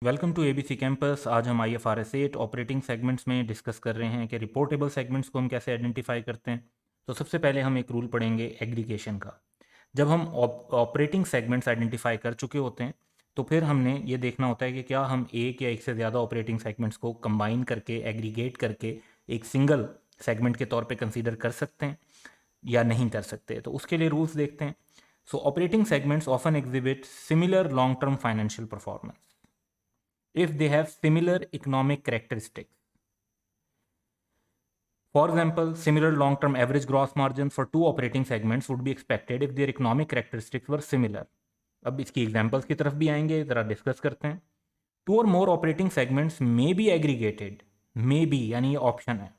Welcome to ABC campus. आज हम IFRS 8 operating segments में डिस्कस कर रहे हैं कि रिपोर्टेबल सेगमेंट्स को हम कैसे आइडेंटिफाई करते हैं। तो सबसे पहले हम एक रूल पढ़ेंगे एग्रीगेशन का। जब हम ऑपरेटिंग सेगमेंट्स आइडेंटिफाई कर चुके होते हैं तो फिर हमने ये देखना होता है कि क्या हम एक या एक से ज़्यादा ऑपरेटिंग सेगमेंट्स को कंबाइन करके एग्रीगेट करके एक सिंगल सेगमेंट के तौर पे कंसीडर कर सकते हैं या नहीं कर सकते। तो उसके लिए रूल्स देखते हैं। सो operating segments often exhibit similar long term financial performance if they have similar economic characteristics. For example, similar long-term average gross margin for two operating segments would be expected if their economic characteristics were similar. अब इसकी examples की तरफ भी आएंगे, ज़रा discuss करते हैं। Two और more operating segments may be aggregated, may be यानी ये ऑप्शन है,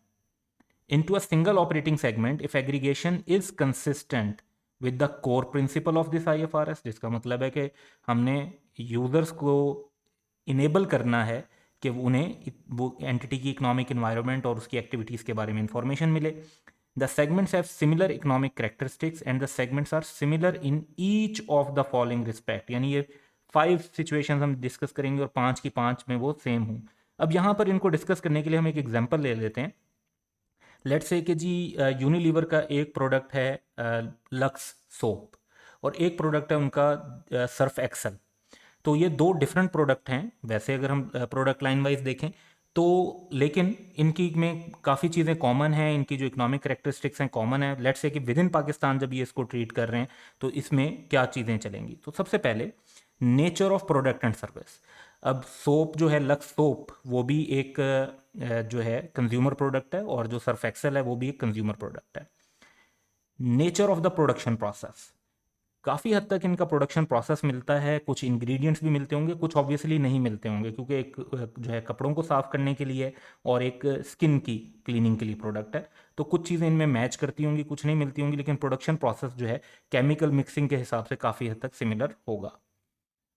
into a single operating segment if aggregation is consistent with the core principle of this IFRS। जिसका मतलब है कि हमने यूजर्स को इनेबल करना है कि उन्हें वो एंटिटी की इकोनॉमिक इन्वायरमेंट और उसकी एक्टिविटीज़ के बारे में इंफॉर्मेशन मिले। The segments have similar economic characteristics and the segments are similar in each of the following respect. यानी ये 5 सिचुएशंस हम डिस्कस करेंगे और 5 की 5 में वो सेम हूँ। अब यहाँ पर इनको डिस्कस करने के लिए हम एक एग्जाम्पल ले लेते हैं। लेट्स से कि जी यूनिलीवर का एक प्रोडक्ट है लक्स सोप और एक प्रोडक्ट है उनका सर्फ एक्सल। तो ये दो डिफरेंट प्रोडक्ट हैं वैसे अगर हम प्रोडक्ट लाइन वाइज देखें तो, लेकिन इनकी में काफ़ी चीज़ें कॉमन हैं, इनकी जो इकोनॉमिक करेक्टरिस्टिक्स हैं कॉमन है। लेट्स से कि विद इन पाकिस्तान जब ये इसको ट्रीट कर रहे हैं तो इसमें क्या चीज़ें चलेंगी। तो सबसे पहले nature of product and service. अब सोप जो है लक्स सोप वो भी एक जो है कंज्यूमर प्रोडक्ट है और जो सर्फ एक्सेल है वो भी एक कंज्यूमर प्रोडक्ट है। Nature of the production process, काफ़ी हद तक इनका प्रोडक्शन प्रोसेस मिलता है, कुछ इंग्रेडिएंट्स भी मिलते होंगे, कुछ ऑब्वियसली नहीं मिलते होंगे क्योंकि एक जो है कपड़ों को साफ करने के लिए और एक स्किन की क्लीनिंग के लिए प्रोडक्ट है। तो कुछ चीज़ें इनमें मैच करती होंगी, कुछ नहीं मिलती होंगी, लेकिन प्रोडक्शन प्रोसेस जो है केमिकल मिक्सिंग के हिसाब से काफ़ी हद तक सिमिलर होगा।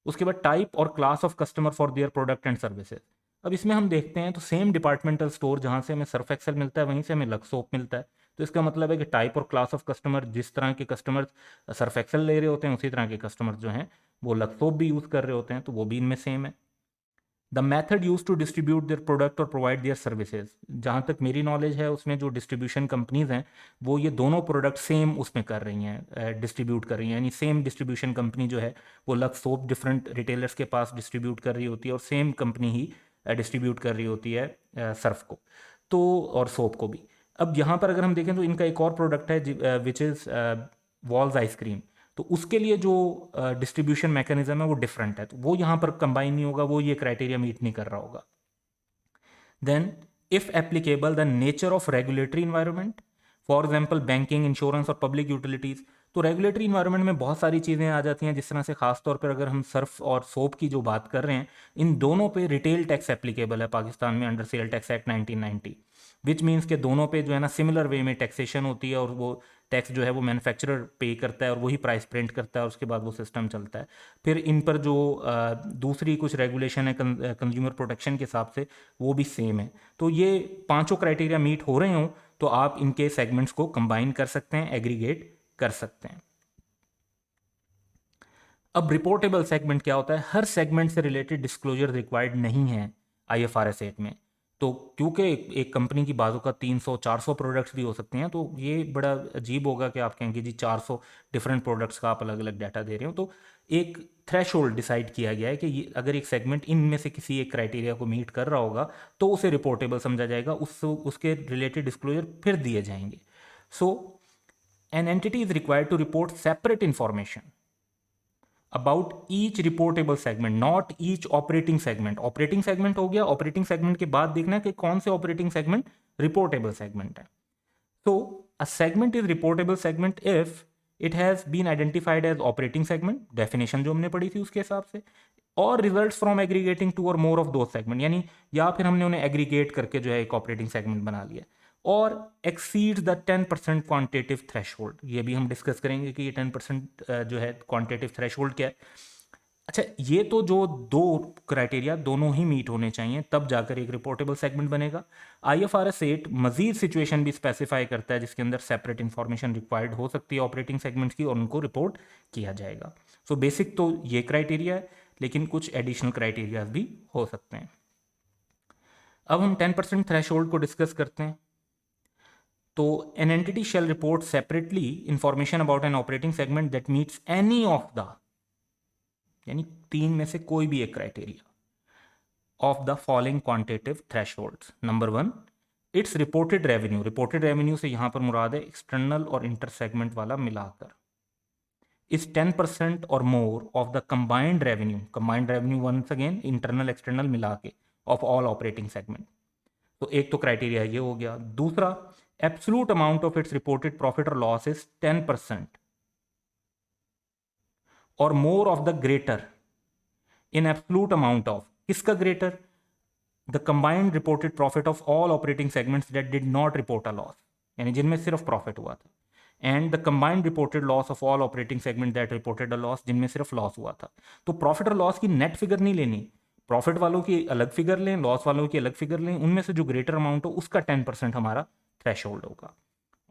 उसके बाद टाइप और class of customer for their product and services. अब इसमें हम देखते हैं तो सेम डिपार्टमेंटल स्टोर जहाँ से हमें सर्फ एक्सेल मिलता है वहीं से हमें लक्स सोप मिलता है। तो इसका मतलब है कि टाइप और क्लास ऑफ कस्टमर, जिस तरह के कस्टमर सर्फ एक्सेल ले रहे होते हैं उसी तरह के कस्टमर जो हैं वो लक्स सोप भी यूज़ कर रहे होते हैं, तो वो भी इनमें सेम है। The method use to distribute their product और प्रोवाइड देयर सर्विसेज, जहाँ तक मेरी नॉलेज है उसमें जो डिस्ट्रीब्यूशन कंपनीज हैं वो ये दोनों प्रोडक्ट सेम उसमें कर रही हैं, डिस्ट्रीब्यूट कर रही हैं। यानी सेम डिस्ट्रीब्यूशन कंपनी जो है वो लक्स सोप डिफरेंट रिटेलर्स के पास डिस्ट्रीब्यूट कर रही होती है और सेम कंपनी ही डिस्ट्रीब्यूट कर रही होती है सर्फ को तो, और सोप को भी। अब यहाँ पर अगर हम देखें तो इनका एक और प्रोडक्ट है विच इज़ वॉल्स आइसक्रीम। तो उसके लिए जो डिस्ट्रीब्यूशन मैकेनिज्म है वो डिफरेंट है, तो वो यहाँ पर कंबाइन नहीं होगा, वो ये क्राइटेरिया मीट नहीं कर रहा होगा। Then if applicable the nature of regulatory environment, for example banking, insurance और पब्लिक यूटिलिटीज़। तो रेगुलेटरी इन्वायरमेंट में बहुत सारी चीज़ें आ जाती हैं, जिस तरह से खासतौर पर अगर हम सर्फ और सोप की जो बात कर रहे हैं, इन दोनों पे रिटेल टैक्स एप्लीकेबल है पाकिस्तान में under sale tax act 1990, which means के दोनों पे जो है ना सिमिलर वे में टैक्सेशन होती है और वो टैक्स जो है वो मैन्युफैक्चरर पे करता है और वही प्राइस प्रिंट करता है और उसके बाद वो सिस्टम चलता है। फिर इन पर जो दूसरी कुछ रेगुलेशन है कंज्यूमर प्रोटेक्शन के हिसाब से वो भी सेम है। तो ये पांचों क्राइटेरिया मीट हो रहे हों तो आप इनके सेगमेंट्स को कंबाइन कर सकते हैं, एग्रीगेट कर सकते हैं। अब रिपोर्टेबल सेगमेंट क्या होता है? हर सेगमेंट से रिलेटेड डिस्क्लोजर रिक्वायर्ड नहीं है IFRS 8 में। तो क्योंकि एक कंपनी की बाजू का 300-400 प्रोडक्ट्स भी हो सकते हैं, तो ये बड़ा अजीब होगा कि आप कहेंगे जी 400 डिफरेंट प्रोडक्ट्स का आप अलग अलग डाटा दे रहे हो। तो एक थ्रेशोल्ड डिसाइड किया गया है कि ये अगर एक सेगमेंट इनमें से किसी एक क्राइटेरिया को मीट कर रहा होगा तो उसे रिपोर्टेबल समझा जाएगा, उसके रिलेटेड डिस्क्लोजर फिर दिए जाएंगे। So an entity is required to report separate information about each reportable segment, not each operating segment. Operating segment हो गया, ऑपरेटिंग सेगमेंट के बाद देखना है कि कौन से ऑपरेटिंग सेगमेंट रिपोर्टेबल सेगमेंट है। तो a segment is reportable segment if it has been identified as operating segment, definition जो हमने पढ़ी थी उसके हिसाब से, और रिजल्ट्स फ्रॉम एग्रीगेटिंग टू और मोर ऑफ दो सेगमेंट, यानी या फिर हमने उन्हें एग्रीगेट करके जो है एक ऑपरेटिंग सेगमेंट बना लिया, और एक्सीड्स द 10% क्वांटिटेटिव थ्रेशोल्ड। ये भी हम डिस्कस करेंगे कि ये 10% जो है क्वांटिटेटिव थ्रेशोल्ड क्या है। अच्छा, ये तो जो दो क्राइटेरिया दोनों ही मीट होने चाहिए तब जाकर एक रिपोर्टेबल सेगमेंट बनेगा। IFRS 8 मजीद सिचुएशन भी स्पेसिफाई करता है जिसके अंदर सेपरेट इंफॉर्मेशन रिक्वायर्ड हो सकती है ऑपरेटिंग सेगमेंट्स की और उनको रिपोर्ट किया जाएगा। सो बेसिक तो ये क्राइटेरिया है, लेकिन कुछ एडिशनल क्राइटेरियाज भी हो सकते हैं। अब हम 10% थ्रेशोल्ड को डिस्कस करते हैं। तो an entity shell report separately information about an operating segment that meets any of the, यानी तीन में से कोई भी एक criteria of the following quantitative thresholds. Number 1, it's reported revenue. Reported revenue से यहां पर मुराद है एक्सटर्नल और इंटर सेगमेंट वाला मिलाकर, इज 10% और more of the combined revenue. Combined revenue once again internal external मिला के ऑफ ऑल ऑपरेटिंग सेगमेंट। तो एक तो क्राइटेरिया ये हो गया। दूसरा, absolute amount of its reported profit और लॉस इज 10% और more of the greater in absolute amount of, किसका greater? The combined reported profit of all operating segments that did not report a loss, यानी जिनमें सिर्फ प्रॉफिट हुआ था, and the combined reported loss of all operating segment that reported a loss, जिनमें सिर्फ loss हुआ था। तो प्रॉफिट और लॉस की नेट फिगर नहीं लेनी, प्रॉफिट वालों की अलग फिगर लें, लॉस वालों की अलग फिगर लें, उनमें से जो ग्रेटर अमाउंट हो उसका 10% हमारा थ्रेशोल्ड होगा।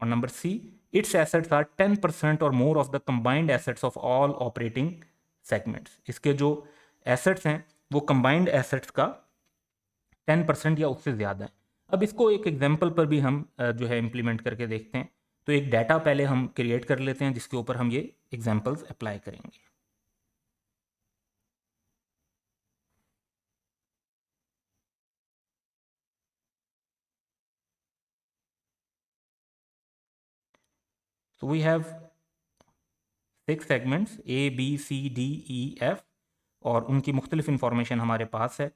और number C, its assets are 10% और more of the combined assets of all operating segments. इसके जो एसेट्स हैं वो कंबाइंड एसेट्स का 10% या उससे ज़्यादा है। अब इसको एक एग्जाम्पल पर भी हम जो है इम्प्लीमेंट करके देखते हैं। तो एक डाटा पहले हम क्रिएट कर लेते हैं जिसके ऊपर हम ये एग्जाम्पल्स अप्लाई करेंगे। So we have 6 segments ABCDEF और उनकी मुख्तलिफ इंफॉर्मेशन हमारे पास है।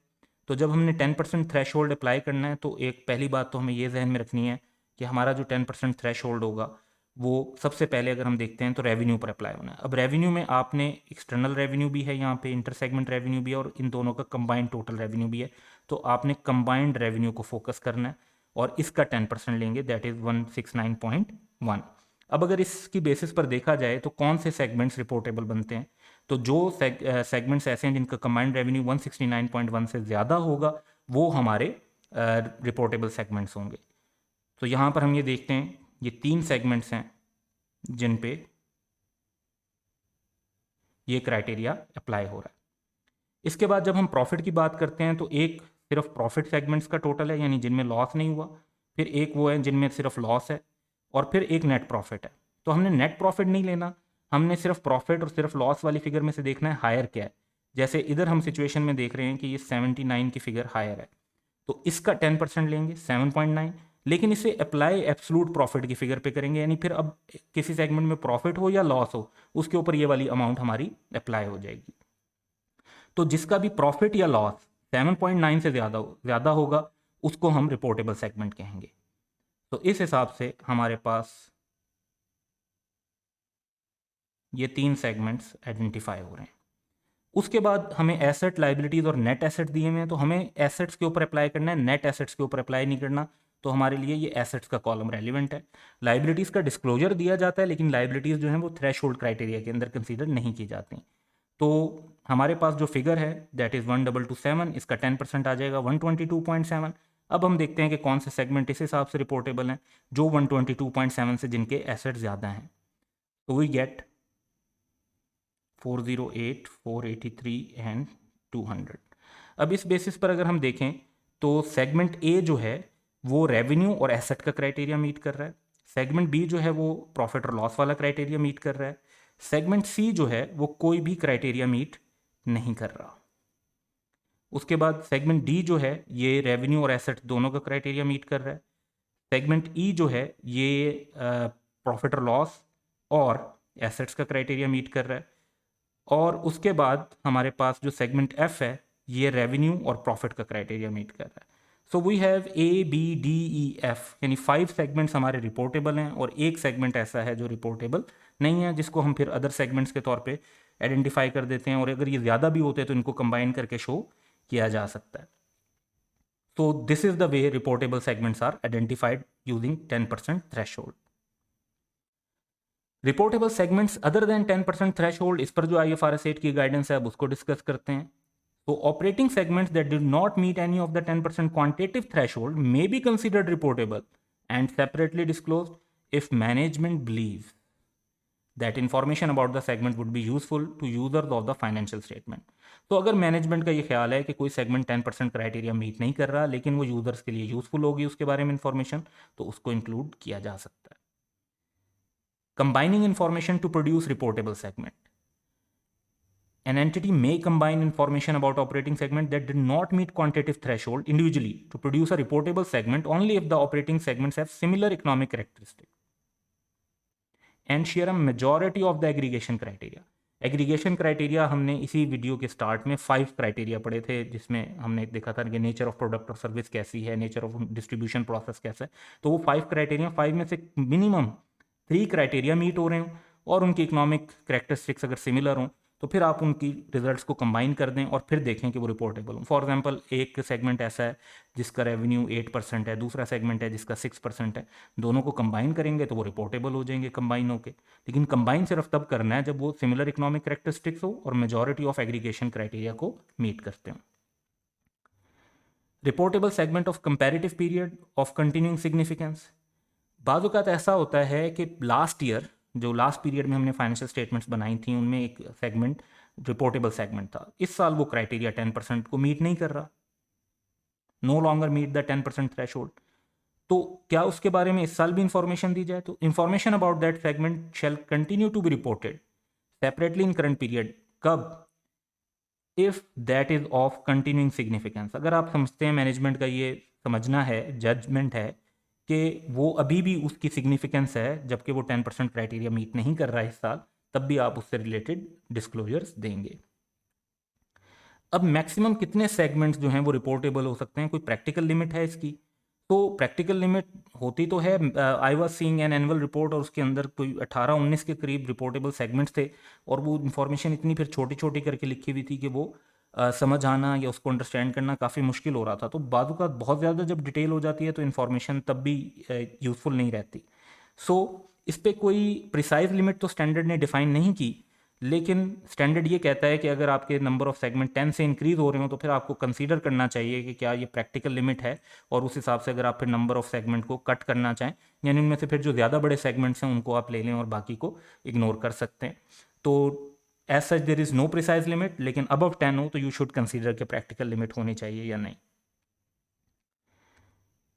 तो जब हमने 10% थ्रेश होल्ड अप्लाई करना है तो एक पहली बात तो हमें ये जहन में रखनी है कि हमारा जो 10% थ्रेश होल्ड होगा वो सबसे पहले अगर हम देखते हैं तो रेवेन्यू पर अप्लाई होना है। अब रेवेन्यू में आपने एक्सटर्नल रेवेन्यू भी है, यहाँ पे इंटर सेगमेंट रेवेन्यू भी है और इन दोनों का कंबाइंड टोटल रेवेन्यू भी है। तो आपने कंबाइंड रेवेन्यू को फोकस करना है और इसका 10% लेंगे, दैट इज़ 169.1। अब अगर इसकी बेसिस पर देखा जाए तो कौन से सेगमेंट्स रिपोर्टेबल बनते हैं, तो जो सेगमेंट्स ऐसे हैं जिनका कंबाइंड रेवेन्यू 169.1 से ज़्यादा होगा वो हमारे रिपोर्टेबल सेगमेंट्स होंगे। तो यहाँ पर हम ये देखते हैं ये 3 सेगमेंट्स हैं जिन पे ये क्राइटेरिया अप्लाई हो रहा है। इसके बाद जब हम प्रॉफिट की बात करते हैं तो एक सिर्फ प्रॉफिट सेगमेंट्स का टोटल है, यानी जिनमें लॉस नहीं हुआ, फिर एक वो है जिनमें सिर्फ लॉस है, और फिर एक नेट प्रॉफिट है। तो हमने नेट प्रॉफिट नहीं लेना, हमने सिर्फ प्रॉफिट और सिर्फ लॉस वाली फिगर में से देखना है हायर क्या है। जैसे इधर हम सिचुएशन में देख रहे हैं कि ये 79 की फिगर हायर है, तो इसका 10% लेंगे 7.9, लेकिन इसे अप्लाई एब्सोल्यूट प्रॉफिट की फिगर पे करेंगे, यानी फिर अब किसी सेगमेंट में प्रॉफिट हो या लॉस हो उसके ऊपर ये वाली अमाउंट हमारी अप्लाई हो जाएगी। तो जिसका भी प्रॉफिट या लॉस 7.9 से ज़्यादा होगा उसको हम रिपोर्टेबल सेगमेंट कहेंगे। तो इस हिसाब से हमारे पास ये 3 सेगमेंट्स आइडेंटिफाई हो रहे हैं। उसके बाद हमें एसेट, लाइबिलिटीज़ और नेट एसेट दिए हुए हैं, तो हमें एसेट्स के ऊपर अप्लाई करना है, नेट एसेट्स के ऊपर अप्लाई नहीं करना। तो हमारे लिए ये एसेट्स का कॉलम रेलिवेंट है। लाइबिलिटीज़ का डिस्क्लोजर दिया जाता है, लेकिन लाइबिलिटीज़ जो हैं वो थ्रेशोल्ड क्राइटेरिया के अंदर कंसीडर नहीं की जाती। तो हमारे पास जो फिगर है दैट इज़ 1227, इसका 10% आ जाएगा 122.7। अब हम देखते हैं कि कौन से सेगमेंट इस हिसाब से रिपोर्टेबल हैं जो 122.7 से जिनके एसेट ज़्यादा हैं। तो वी गेट 408, 483 एंड 200। अब इस बेसिस पर अगर हम देखें तो सेगमेंट ए जो है वो रेवेन्यू और एसेट का क्राइटेरिया मीट कर रहा है, सेगमेंट बी जो है वो प्रॉफिट और लॉस वाला क्राइटेरिया मीट कर रहा है, सेगमेंट सी जो है वो कोई भी क्राइटेरिया मीट नहीं कर रहा। उसके बाद सेगमेंट डी जो है ये रेवेन्यू और एसेट दोनों का क्राइटेरिया मीट कर रहा है, सेगमेंट ई जो है ये प्रॉफिट और लॉस और एसेट्स का क्राइटेरिया मीट कर रहा है, और उसके बाद हमारे पास जो सेगमेंट एफ है ये रेवेन्यू और प्रॉफिट का क्राइटेरिया मीट कर रहा है। सो वी हैव ABDEF, यानी 5 सेगमेंट्स हमारे रिपोर्टेबल हैं और एक सेगमेंट ऐसा है जो रिपोर्टेबल नहीं है, जिसको हम फिर अदर सेगमेंट्स के तौर पे आइडेंटिफाई कर देते हैं, और अगर ये ज़्यादा भी होते हैं तो इनको कंबाइन करके शो किया जा सकता है। तो this is the way reportable segments are identified using 10% threshold. Reportable segments other than 10% threshold, इस पर जो IFRS 8 की गाइडेंस है अब उसको डिस्कस करते हैं। तो operating segments that did not meet any of the 10% quantitative threshold may be considered reportable and separately disclosed if management believes that information about the segment would be useful to users of the financial statement. तो अगर management का ये ख्याल है कि कोई segment 10% criteria meet नहीं कर रहा लेकिन वो यूजर्स के लिए यूजफुल होगी उसके बारे में इंफॉर्मेशन, तो उसको इंक्लूड किया जा सकता है। Combining information to produce reportable segment. An entity may combine information about operating segment that did not meet quantitative threshold individually to produce a reportable segment only if the operating segments have similar economic characteristics and share a majority of the aggregation criteria. Aggregation criteria हमने इसी video के start में 5 criteria पढ़े थे, जिसमें हमने देखा था कि नेचर ऑफ प्रोडक्ट और सर्विस कैसी है, नेचर ऑफ डिस्ट्रीब्यूशन प्रोसेस कैसा है। तो वो 5 क्राइटेरिया, 5 में से मिनिमम 3 क्राइटेरिया मीट हो रहे हों और उनकी इकोनॉमिक करेक्टरिस्टिक्स अगर सिमिलर हों तो फिर आप उनकी रिजल्ट्स को कंबाइन कर दें और फिर देखें कि वो रिपोर्टेबल हो। फॉर एग्जांपल, एक सेगमेंट ऐसा है जिसका रेवेन्यू 8% है, दूसरा सेगमेंट है जिसका 6% है, दोनों को कंबाइन करेंगे तो वो रिपोर्टेबल हो जाएंगे कंबाइन होके। लेकिन कंबाइन सिर्फ तब करना है जब वो सिमिलर इकोनॉमिक करेक्टरिस्टिक्स हो और मेजॉरिटी ऑफ एग्रीगेशन क्राइटेरिया को मीट करते हो। Reportable segment of comparative period of continuing significance. बाज़ औक़ात ऐसा होता है कि लास्ट ईयर जो लास्ट पीरियड में हमने फाइनेंशियल स्टेटमेंट्स बनाई थी उनमें एक सेगमेंट रिपोर्टेबल सेगमेंट था, इस साल वो क्राइटेरिया 10% को मीट नहीं कर रहा, no longer meet the 10% threshold. तो क्या उसके बारे में इस साल भी इंफॉर्मेशन दी जाए? तो information about that segment shall continue to be reported separately in current period. कब? If that is of continuing significance. अगर आप समझते हैं मैनेजमेंट का ये समझना है, जजमेंट है कि वो अभी भी उसकी सिग्निफिकेंस है जबकि वो 10% क्राइटेरिया मीट नहीं कर रहा है इस साल, तब भी आप उससे रिलेटेड डिस्क्लोजर्स देंगे। अब मैक्सिमम कितने सेगमेंट्स जो हैं वो रिपोर्टेबल हो सकते हैं? कोई प्रैक्टिकल लिमिट है इसकी? तो प्रैक्टिकल लिमिट होती तो है, I was seeing an annual report और उसके अंदर कोई 18-19 के करीब रिपोर्टेबल सेगमेंट्स थे और वो इन्फॉर्मेशन इतनी फिर छोटी छोटी करके लिखी हुई थी कि वो समझ आना या उसको अंडरस्टैंड करना काफ़ी मुश्किल हो रहा था। तो बाजू का बहुत ज़्यादा जब डिटेल हो जाती है तो इन्फॉर्मेशन तब भी यूज़फुल नहीं रहती। सो इस पर कोई प्रिसाइज लिमिट तो स्टैंडर्ड ने डिफाइन नहीं की, लेकिन स्टैंडर्ड ये कहता है कि अगर आपके नंबर ऑफ सेगमेंट 10 से इंक्रीज हो रहे हो तो फिर आपको कंसीडर करना चाहिए कि क्या ये प्रैक्टिकल लिमिट है, और उस हिसाब से अगर आप फिर नंबर ऑफ सेगमेंट को कट करना चाहें, यानी उनमें से फिर जो ज़्यादा बड़े सेगमेंट्स हैं उनको आप ले लें और बाकी को इग्नोर कर सकते हैं। तो as such there is no precise limit, लेकिन अबव 10 हो तो यू शुड कंसीडर के प्रैक्टिकल लिमिट होनी चाहिए या नहीं।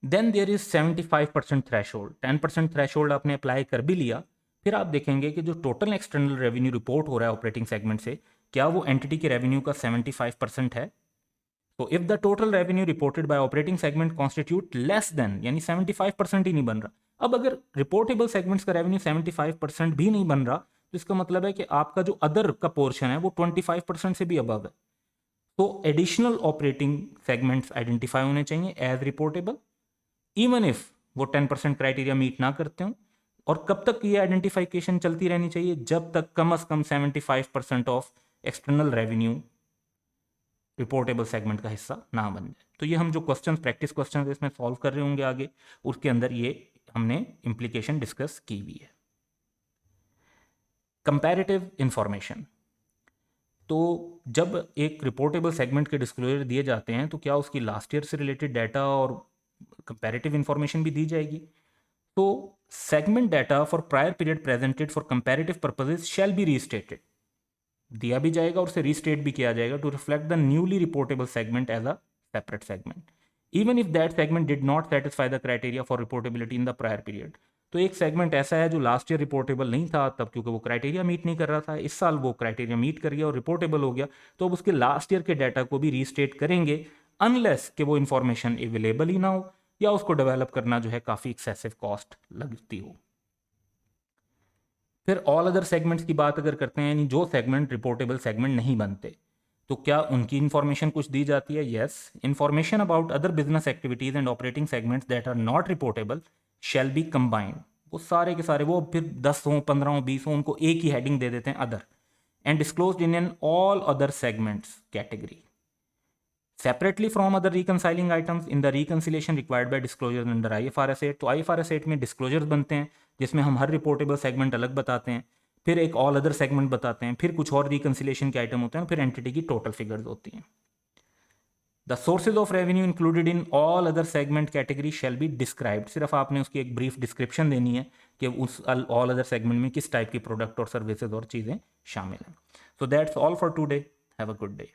Then there is 75% threshold. 10% threshold आपने अप्लाई कर भी लिया, फिर आप देखेंगे कि जो टोटल एक्सटर्नल रेवेन्यू रिपोर्ट हो रहा है ऑपरेटिंग सेगमेंट से, क्या वो एंटिटी के रेवेन्यू का 75% है। तो if the total revenue reported by operating segment constitute less than, यानी 75% ही नहीं बन रहा। अब अगर रिपोर्टेबल सेगमेंट्स का रेवेन्यू 75% भी नहीं बन रहा तो इसका मतलब है कि आपका जो अदर का पोर्शन है वो 25% से भी अबव है। तो एडिशनल ऑपरेटिंग सेगमेंट्स आइडेंटिफाई होने चाहिए एज रिपोर्टेबल, इवन इफ वो 10% क्राइटेरिया मीट ना करते हो। और कब तक ये आइडेंटिफिकेशन चलती रहनी चाहिए? जब तक कम से कम 75% of external revenue reportable segment का हिस्सा ना बन जाए। तो ये हम जो क्वेश्चंस, प्रैक्टिस क्वेश्चंस इसमें सॉल्व कर रहे होंगे आगे, उसके अंदर ये हमने इम्प्लीकेशन डिस्कस की हुई है। Comparative information. तो जब एक रिपोर्टेबल सेगमेंट के डिस्क्लोजर दिए जाते हैं तो क्या उसकी लास्ट ईयर से रिलेटेड डाटा और कंपैरेटिव इंफॉर्मेशन भी दी जाएगी? तो segment data for prior period presented for comparative purposes shall be restated, दिया भी जाएगा और उसे रीस्टेट भी किया जाएगा to reflect the newly reportable segment as a separate segment, even if that segment did not satisfy the criteria for reportability in the prior period. तो एक सेगमेंट ऐसा है जो लास्ट ईयर रिपोर्टेबल नहीं था तब क्योंकि वो क्राइटेरिया मीट नहीं कर रहा था, इस साल वो क्राइटेरिया मीट कर गया और रिपोर्टेबल हो गया, तो अब उसके लास्ट ईयर के डाटा को भी रीस्टेट करेंगे अनलेस कि वो इन्फॉर्मेशन अवेलेबल ही ना हो या उसको डेवलप करना जो है काफ़ी एक्सेसिव कॉस्ट लगती हो। फिर ऑल अदर सेगमेंट्स की बात अगर करते हैं, यानी जो सेगमेंट रिपोर्टेबल सेगमेंट नहीं बनते, तो क्या उनकी इन्फॉर्मेशन कुछ दी जाती है? Yes, information about other business activities and operating segments that are not reportable shall be combined. वो सारे के सारे, वो फिर 10 हो, 15 हो, 20 हो, उनको एक ही हेडिंग दे देते हैं other, and disclosed in an all other segments category separately from other reconciling items in the reconciliation required by disclosure under IFRS 8। तो IFRS 8 में डिस्क्लोजर्स बनते हैं जिसमें हम हर रिपोर्टेबल सेगमेंट अलग बताते हैं, फिर एक ऑल अदर सेगमेंट बताते हैं, फिर कुछ और रिकन्सिलेशन के आइटम होते हैं, फिर एंटिटी की टोटल फिगर्स होती हैं। The sources of revenue included in all other segment category shall be described. सिर्फ आपने उसकी एक ब्रीफ डिस्क्रिप्शन देनी है कि उस ऑल अदर सेगमेंट में किस टाइप की प्रोडक्ट और सर्विसेज और चीज़ें शामिल हैं. So that's all for today. Have a good day.